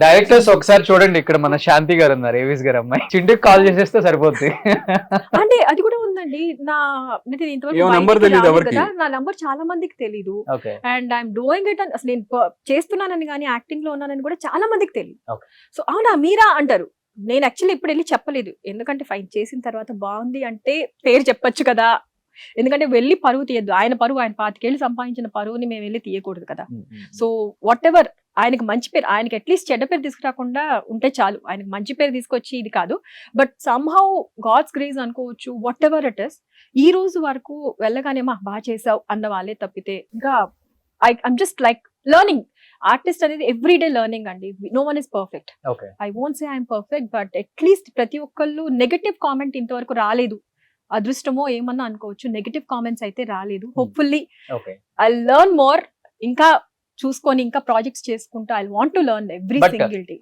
Directors ఒకసారి చూడండి, ఇక్కడ మన శాంతి గారు ఉన్నారు, ఏవిస్ గారు అమ్మాయి, చింటికి కాల్ చేసేస్తే సరిపోద్ది. అంటే అది కూడా ఉందండి. నా అంటే నేను ఇంతవరకు ఏమో నంబర్ బయటికి తెలీదు రాలేదు ఎవరికి. కదా, నా నంబర్ చాలా మందికి తెలీదు. Okay. And I'm doing it అని అసలు నేను చేస్తున్నానని కానీ యాక్టింగ్ లో ఉన్నానని కూడా చాలా మందికి తెలియదు. Okay. సో అవునా మీరా అంటారు. నేను యాక్చువల్లీ ఇప్పుడు వెళ్ళి చెప్పలేదు, ఎందుకంటే ఫైన్ చేసిన తర్వాత బాగుంది అంటే పేరు చెప్పొచ్చు కదా, ఎందుకంటే వెళ్ళి పరువు తీయద్దు. ఆయన పరువు, ఆయన 25 ఏళ్ళు సంపాదించిన పరువుని మేము వెళ్ళి తీయకూడదు కదా. సో వాట్ ఎవర్, ఆయనకి మంచి పేరు, ఆయనకి అట్లీస్ట్ చెడ్డ పేరు తీసుకురాకుండా ఉంటే చాలు. ఆయనకి మంచి పేరు తీసుకొచ్చి ఇది కాదు, బట్ సమ్హౌ గాడ్స్ గ్రేస్ అనుకోవచ్చు, వాట్ ఎవర్ ఇట్ ఇస్. ఈ రోజు వరకు వెళ్ళగానే మా బాగా చేసావు అన్న వాళ్ళే తప్పితే ఇంకా I'm just like learning. Artist అనేది ఎవ్రీడే లెర్నింగ్ అండి. No one is perfect. Okay. I won't say I'm perfect, but at least ప్రతి ఒక్కళ్ళు నెగటివ్ కామెంట్ ఇంతవరకు రాలేదు. అదృష్టమో ఏమన్నా అనుకోవచ్చు, నెగటివ్ కామెంట్స్ అయితే రాలేదు. Hopefully okay. I learn more. ఇంకా చూసుకొని ఇంకా ప్రాజెక్ట్స్ చేసుకుంటూ I want to learn every But- single day.